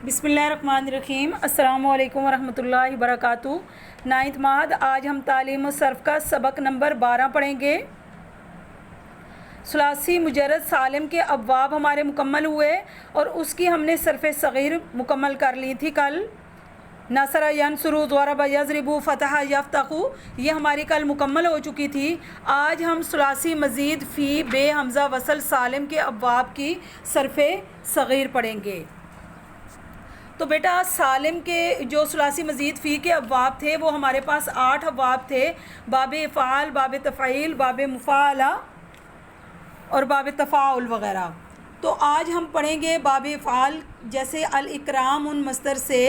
بسم اللہ الرحمن الرحیم۔ السلام علیکم ورحمۃ اللہ وبرکاتہ۔ 9th ماد آج ہم تعلیم و صرف کا سبق نمبر 12 پڑھیں گے۔ ثلاثی مجرد سالم کے ابواب ہمارے مکمل ہوئے اور اس کی ہم نے صرف صغیر مکمل کر لی تھی کل۔ نصر ینصر، ضرب یضرب، فتح یفتح، یہ ہماری کل مکمل ہو چکی تھی۔ آج ہم ثلاثی مزید فی بے حمزہ وصل سالم کے ابواب کی صرف صغیر پڑھیں گے۔ تو بیٹا سالم کے جو ثلاثی مزید فی کے ابواب تھے وہ ہمارے پاس 8 ابواب تھے، باب افعال، باب تفعیل، باب مفاعلہ اور باب تفاعل وغیرہ۔ تو آج ہم پڑھیں گے باب افعال، جیسے الاکرام مصدر سے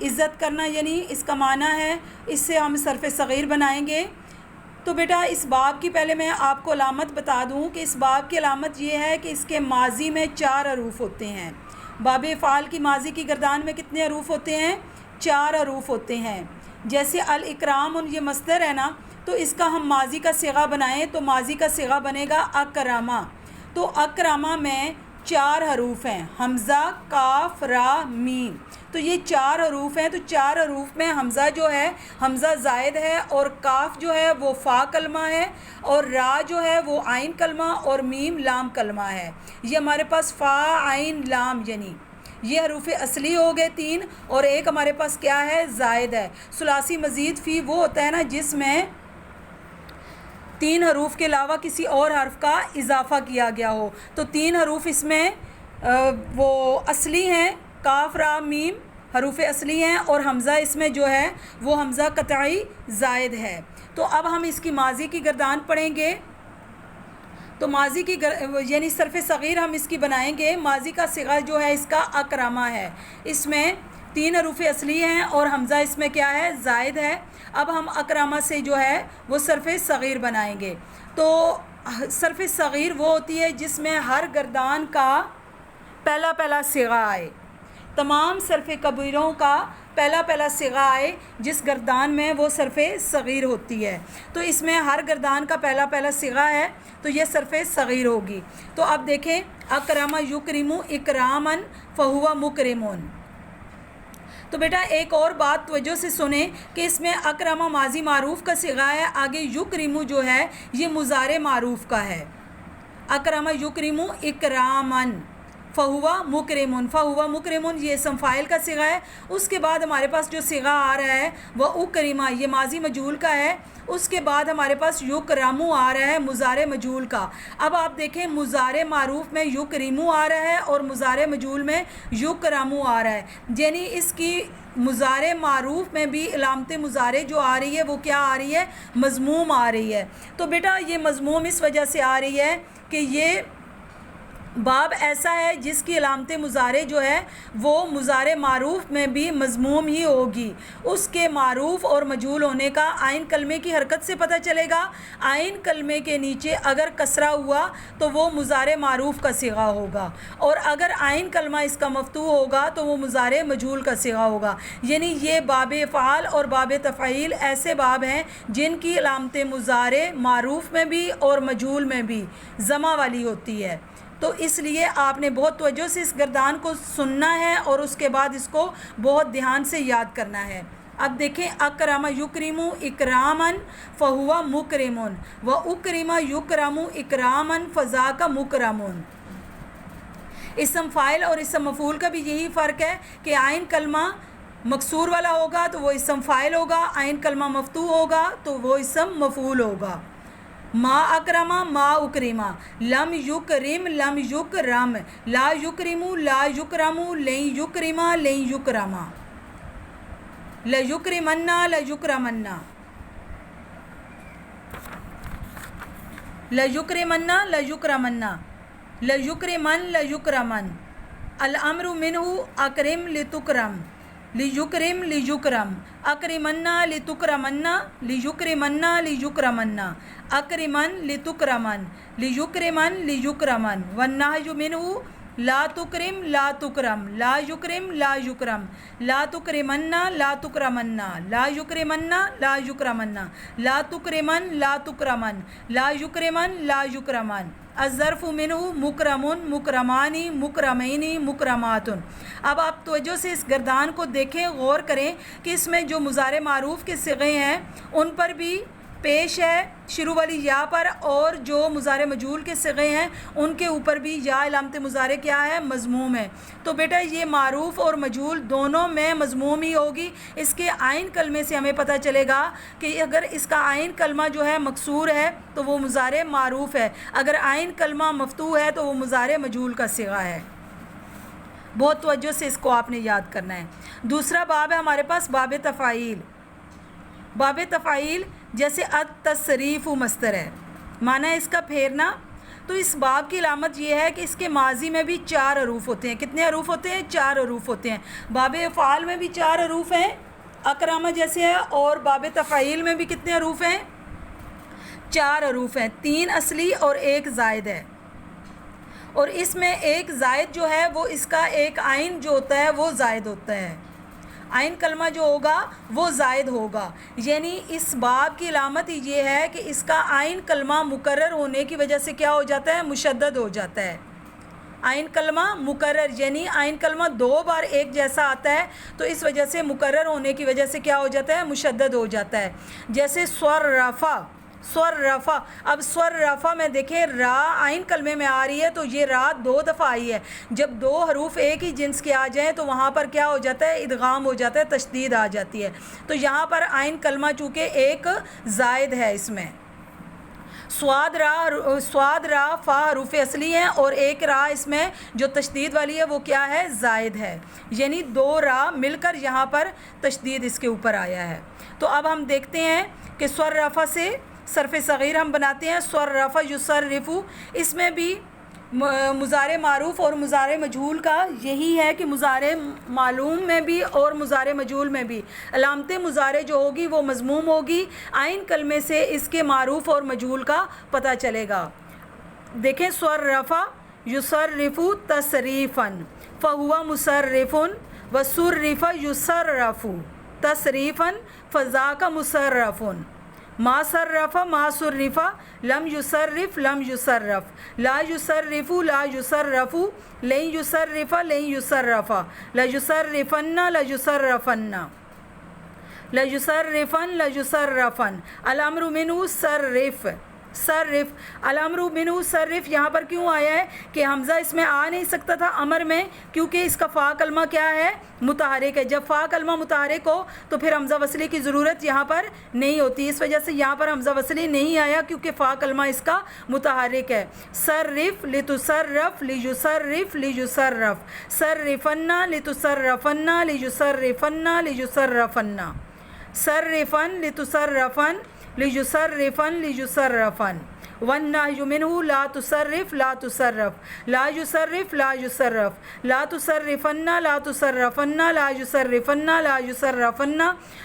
عزت کرنا، یعنی اس کا معنی ہے اس سے ہم صرف صغیر بنائیں گے۔ تو بیٹا اس باب کی پہلے میں آپ کو علامت بتا دوں کہ اس باب کی علامت یہ ہے کہ اس کے ماضی میں 4 حروف ہوتے ہیں۔ باب افعال کی ماضی کی گردان میں کتنے حروف ہوتے ہیں؟ 4 حروف ہوتے ہیں۔ جیسے الاکرام یہ مصدر ہے نا، تو اس کا ہم ماضی کا صیغہ بنائیں تو ماضی کا صیغہ بنے گا اکرامہ۔ تو اکرامہ میں 4 حروف ہیں، حمزہ، کاف، را، میم۔ تو یہ 4 حروف ہیں، تو 4 حروف میں حمزہ جو ہے حمزہ زائد ہے، اور کاف جو ہے وہ فا کلمہ ہے، اور را جو ہے وہ عین کلمہ، اور میم لام کلمہ ہے۔ یہ ہمارے پاس فا، عین، لام، یعنی یہ حروف اصلی ہو گئے 3، اور ایک ہمارے پاس کیا ہے؟ زائد ہے۔ ثلاثی مزید فی وہ ہوتا ہے نا جس میں 3 حروف کے علاوہ کسی اور حرف کا اضافہ کیا گیا ہو۔ تو 3 حروف اس میں وہ اصلی ہیں، کاف، را، میم حروف اصلی ہیں، اور حمزہ اس میں جو ہے وہ حمزہ قطعی زائد ہے۔ تو اب ہم اس کی ماضی کی گردان پڑھیں گے۔ تو ماضی کی یعنی صرف صغیر ہم اس کی بنائیں گے۔ ماضی کا صیغہ جو ہے اس کا اکرامہ ہے، اس میں 3 حروف اصلی ہیں اور حمزہ اس میں کیا ہے؟ زائد ہے۔ اب ہم اکرامہ سے جو ہے وہ صرف صغیر بنائیں گے۔ تو صرف صغیر وہ ہوتی ہے جس میں ہر گردان کا پہلا صیغہ آئے، تمام صرف کبیروں کا پہلا صیغہ آئے جس گردان میں وہ صرف صغیر ہوتی ہے۔ تو اس میں ہر گردان کا پہلا صیغہ ہے، تو یہ صرف صغیر ہوگی۔ تو اب دیکھیں، اکرم یکرم اکرامن فہو مکرمون۔ تو بیٹا ایک اور بات توجہ سے سنیں کہ اس میں اکرم ماضی معروف کا صیغہ ہے، آگے یکرم جو ہے یہ مضارع معروف کا ہے۔ اکرم یکرم اکرامن فہو مکرمون، فہو مکرمون یہ اسم فاعل کا صیغہ ہے۔ اس کے بعد ہمارے پاس جو صیغہ آ رہا ہے وہ اکرمہ، یہ ماضی مجہول کا ہے۔ اس کے بعد ہمارے پاس یکرمو آ رہا ہے مضارع مجہول کا۔ اب آپ دیکھیں مضارع معروف میں یکرمو آ رہا ہے اور مضارع مجہول میں یکرمو آ رہا ہے، یعنی اس کی مضارع معروف میں بھی علامت مضارع جو آ رہی ہے وہ کیا آ رہی ہے؟ مضموم آ رہی ہے۔ تو بیٹا یہ مضموم اس وجہ سے آ رہی ہے کہ یہ باب ایسا ہے جس کی علامت مضارع جو ہے وہ مضارع معروف میں بھی مضموم ہی ہوگی۔ اس کے معروف اور مجہول ہونے کا عین کلمے کی حرکت سے پتہ چلے گا۔ عین کلمے کے نیچے اگر کسرہ ہوا تو وہ مضارع معروف کا صیغہ ہوگا، اور اگر عین کلمہ اس کا مفتوح ہوگا تو وہ مضارع مجہول کا صیغہ ہوگا۔ یعنی یہ باب افعال اور باب تفعیل ایسے باب ہیں جن کی علامت مضارع معروف میں بھی اور مجہول میں بھی ضمہ والی ہوتی ہے۔ تو اس لیے آپ نے بہت توجہ سے اس گردان کو سننا ہے اور اس کے بعد اس کو بہت دھیان سے یاد کرنا ہے۔ اب دیکھیں، اکرم یکرم اکرامن فہو مکرمون و اکرم یکرم اکرامن فذاک مکرمون۔ اسم فاعل اور اسم مفعول کا بھی یہی فرق ہے کہ عین کلمہ مکسور والا ہوگا تو وہ اسم فاعل ہوگا، عین کلمہ مفتوح ہوگا تو وہ اسم مفعول ہوگا۔ ما اکرما ما اکرما، لم یکرم لم یکرم، لا یکرم لا یکرم، لن یکرما لن یکرما، لیکرمن لیکرمن، لیکرمن لیکرمن، لیکرمن لیکرمن، الامر منہ اکرم لتکرم، لیکرم لیکرم، اکرمن لتکرمن، لیکرمن لیکرمن، اکرمن لتکرمن، لیکرمن لیکرمن، والنہی منہ لا تکرم لا تکرم، لا یکرم لا یکرم، لا تکرمن لا تکرمن، لا یکرمن لا یکرمن، لا تکرمن لا تکرمن، لا یکرمن لا یکرمن۔ الظرف منہ مکرم مکرمانی مکرمینی مکرمات۔ اب آپ توجہ سے اس گردان کو دیکھیں، غور کریں کہ اس میں جو مضارع معروف کے صیغے ہیں ان پر بھی پیش ہے شروع والی یا پر، اور جو مضارع مجہول کے صیغے ہیں ان کے اوپر بھی یا علامت مضارع کیا ہے؟ مضموم ہے۔ تو بیٹا یہ معروف اور مجہول دونوں میں مضموم ہی ہوگی۔ اس کے عین کلمے سے ہمیں پتہ چلے گا کہ اگر اس کا عین کلمہ جو ہے مکسور ہے تو وہ مضارع معروف ہے، اگر عین کلمہ مفتوح ہے تو وہ مضارع مجہول کا صیغہ ہے۔ بہت توجہ سے اس کو آپ نے یاد کرنا ہے۔ دوسرا باب ہے ہمارے پاس باب تفاعیل۔ باب تفاعیل جیسے التصریف مصدر ہے، معنی ہے اس کا پھیرنا۔ تو اس باب کی علامت یہ ہے کہ اس کے ماضی میں بھی 4 حروف ہوتے ہیں۔ کتنے حروف ہوتے ہیں؟ 4 حروف ہوتے ہیں۔ باب افعال میں بھی 4 حروف ہیں اکرامہ جیسے ہے، اور باب تفاعیل میں بھی کتنے حروف ہیں؟ 4 حروف ہیں، 3 اصلی اور 1 زائد ہے۔ اور اس میں ایک زائد جو ہے وہ اس کا ایک عین جو ہوتا ہے وہ زائد ہوتا ہے، عین کلمہ جو ہوگا وہ زائد ہوگا۔ یعنی اس باب کی علامت یہ ہے کہ اس کا عین کلمہ مکرر ہونے کی وجہ سے کیا ہو جاتا ہے؟ مشدد ہو جاتا ہے۔ عین کلمہ مکرر یعنی عین کلمہ 2 بار ایک جیسا آتا ہے، تو اس وجہ سے مکرر ہونے کی وجہ سے کیا ہو جاتا ہے؟ مشدد ہو جاتا ہے۔ جیسے صرفا، صرفا، اب صرفا میں دیکھیں را عین کلمے میں آ رہی ہے تو یہ را 2 دفعہ آئی ہے۔ جب 2 حروف ایک ہی جنس کے آ جائیں تو وہاں پر کیا ہو جاتا ہے؟ ادغام ہو جاتا ہے، تشدید آ جاتی ہے۔ تو یہاں پر عین کلمہ چونکہ ایک زائد ہے، اس میں سواد را فا حروف اصلی ہیں اور ایک را اس میں جو تشدید والی ہے وہ کیا ہے؟ زائد ہے، یعنی 2 را مل کر یہاں پر تشدید اس کے اوپر آیا ہے۔ تو اب ہم دیکھتے ہیں کہ صرفا سے صرف صغیر ہم بناتے ہیں، صرف یصرفو۔ اس میں بھی مضارع معروف اور مضارع مجہول کا یہی ہے کہ مضارع معلوم میں بھی اور مضارع مجہول میں بھی علامت مضارع جو ہوگی وہ مضموم ہوگی۔ عین کلمے سے اس کے معروف اور مجہول کا پتہ چلے گا۔ دیکھیں صرفا یصرفو تصریفا فہو مصرف وصرف یصرف تصریفا فذاک مصرف۔ ما صرف ما صرف لم یصرف لم یصرف لا یصرف لا یصرف لن یصرف لن یصرف لیصرفن لیصرفن لیصرفن لیصرفن الامر منہ صرف صرف الامر منہ صرف یہاں پر کیوں آیا ہے کہ حمزہ اس میں آ نہیں سکتا تھا امر میں؟ کیونکہ اس کا فا کلمہ کیا ہے؟ متحرک ہے۔ جب فا کلمہ متحرک ہو تو پھر حمزہ وصلی کی ضرورت یہاں پر نہیں ہوتی، اس وجہ سے یہاں پر حمزہ وصلی نہیں آیا کیونکہ فا کلمہ اس کا متحرک ہے۔ صرف لتصرف لیصرف لیصرف صرفن لتصرفن لیصرفن لیصرفن صرفن لتصرفن لیصرفن لیصرفن والنہی منہ لا تصرف لا تصرف لا یصرف لا یصرف لا تصرفن لا تصرفن لا یصرفن لا یصرفن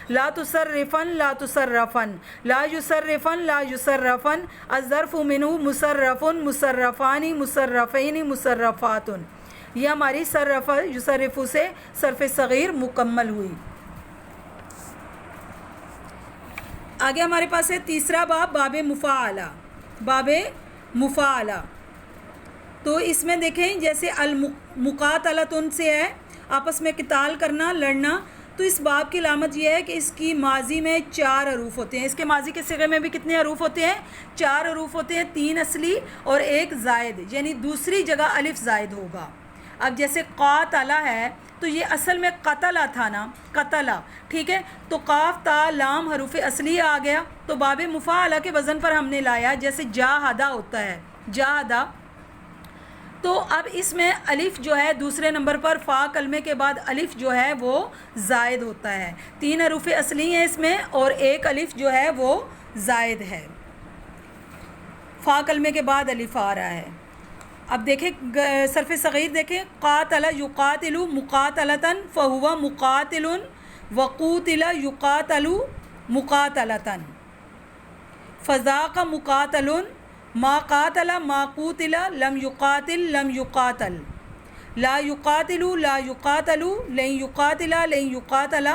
لا تصرفن لا تصرفن لا یصرفن لا یصرفن الظرف منہ مصرف مصرفان مصرفین مصرفات۔ یہ ہماری صرف یصرف سے صرف صغیر مکمل ہوئی۔ آگے ہمارے پاس ہے تیسرا باب، باب مفاعلہ۔ باب مفاعلہ تو اس میں دیکھیں جیسے المقاتلۃ سے ہے آپس میں قتال کرنا، لڑنا، تو اس باب کی علامت یہ ہے کہ اس کی ماضی میں 4 حروف ہوتے ہیں۔ اس کے ماضی کے صیغے میں بھی کتنے حروف ہوتے ہیں؟ 4 حروف ہوتے ہیں، 3 اصلی اور 1 زائد، یعنی دوسری جگہ الف زائد ہوگا۔ اب جیسے قاتلہ ہے تو یہ اصل میں قتلہ تھا نا، قتلہ، ٹھیک ہے، تو قاف تا لام حروف اصلی آ گیا، تو باب مفاعلہ کے وزن پر ہم نے لایا، جیسے جاہدہ ہوتا ہے، جاہدہ، تو اب اس میں الف جو ہے دوسرے نمبر پر فا کلمے کے بعد الف جو ہے وہ زائد ہوتا ہے۔ 3 حروف اصلی ہیں اس میں اور 1 الف جو ہے وہ زائد ہے، فا کلمے کے بعد الف آ رہا ہے۔ اب دیکھیں صرف صغیر دیکھیں، قاتل یقاتل مقاتلۃ فہو مقاتل وقوتل یقاتل مقاتلۃ فذاک مقاتل ما قاتل ما قوتل لم یقاتل لم یقاتل لا يقاتل لا يقاتل لن يقاتل لن يقاتل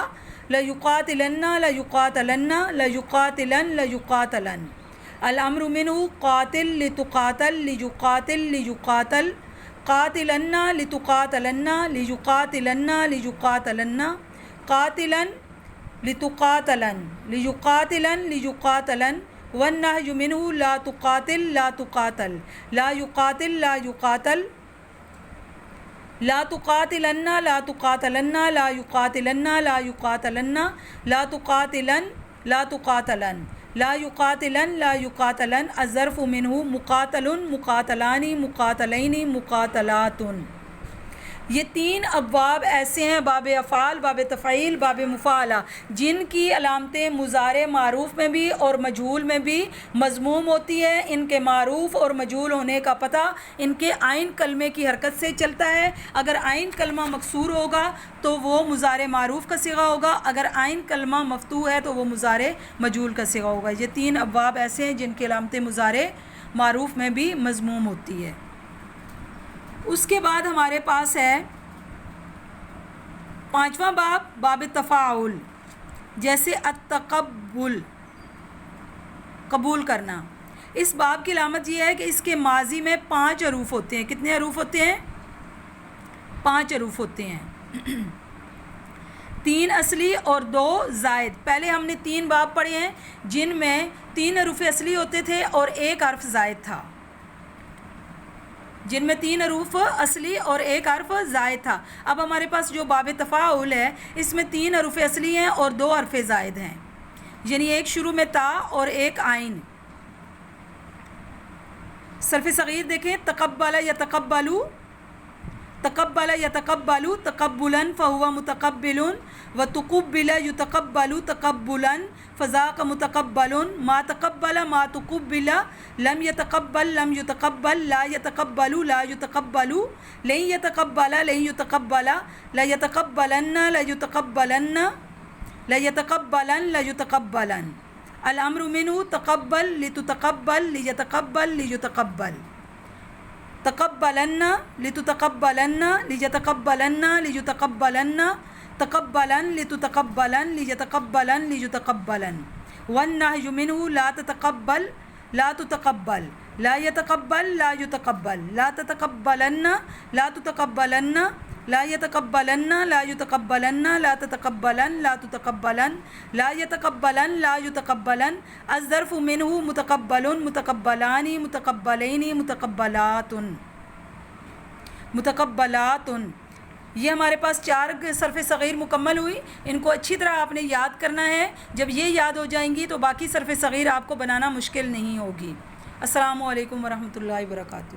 لا يقاتلن لا يقاتلن لا يقاتلن لا يقاتلن الامر منه قاتل لتقاتل ليقاتل ليقاتل قاتلن لتقاتلن ليقاتلن ليقاتلن قاتلا لتقاتلن ليقاتلن ليقاتلن والنهي منه لا تقاتل لا تقاتل لا يقاتل لا يقاتل لا تقاتلن لا تقاتلن لا يقاتلن لا يقاتلن لا تقاتلن لا تقاتلن لا يقاتلن لا يقاتلن الظرف منه مقاتل مقاتلان مقاتلین مقاتلات. یہ تین ابواب ایسے ہیں، باب افعال، باب تفعیل، باب مفعلہ، جن کی علامتیں مضارع معروف میں بھی اور مجہول میں بھی مضموم ہوتی ہے. ان کے معروف اور مجہول ہونے کا پتہ ان کے عین کلمے کی حرکت سے چلتا ہے. اگر عین کلمہ مکسور ہوگا تو وہ مضارع معروف کا صیغہ ہوگا، اگر عین کلمہ مفتوح ہے تو وہ مضارع مجہول کا صیغہ ہوگا. یہ تین ابواب ایسے ہیں جن کی علامتیں مضارع معروف میں بھی مضموم ہوتی ہے. اس کے بعد ہمارے پاس ہے پانچواں باب، باب تفاعل، جیسے التقبل، قبول کرنا. اس باب کی علامت یہ ہے کہ اس کے ماضی میں 5 حروف ہوتے ہیں. کتنے حروف ہوتے ہیں؟ 5 حروف ہوتے ہیں. 3 اصلی اور 2 زائد. پہلے ہم نے 3 باب پڑھے ہیں جن میں 3 حروف اصلی ہوتے تھے اور 1 حرف زائد تھا، جن میں 3 حروف اصلی اور 1 حرف زائد تھا. اب ہمارے پاس جو باب تفاعل ہے اس میں 3 حروف اصلی ہیں اور 2 حرف زائد ہیں، یعنی ایک شروع میں تا اور ایک عین. صرف صغیر دیکھیں، تقبل یتقبلو، تقبل یتقبلو تقبلا فهو متقبل، وتقبل یتقبل تقبلا فذاك متقبل، ما تقبل ما تقبل، لم يتقبل لم يتقبل، لا يتقبل لا يتقبل، لن يتقبل لن يتقبل، لا يتقبلن لا يتقبلن، لا يتقبلن لا يتقبلن. الامر منه تقبل لتتقبل ليتقبل ليتقبل، تقبلن لتتقبلن ليتقبلن ليتقبلن، تقبلا لتتقبلن ليتقبلن ليتقبلن. والنهي منه لا تتقبل لا تتقبل، لا يتقبل لا يتقبل، لا تتقبلن لا تتقبلن، لا يتقبلن لا يتقبلن، لا تتقبلن لا تتقبلن، لا يتقبلن لا يتقبلن. الظرف منه متقبل متقبلان متقبلین متقبلات متقبلات. یہ ہمارے پاس 4 صرف صغیر مکمل ہوئی. ان کو اچھی طرح آپ نے یاد کرنا ہے. جب یہ یاد ہو جائیں گی تو باقی صرف صغیر آپ کو بنانا مشکل نہیں ہوگی. السلام علیکم ورحمۃ اللہ وبرکاتہ.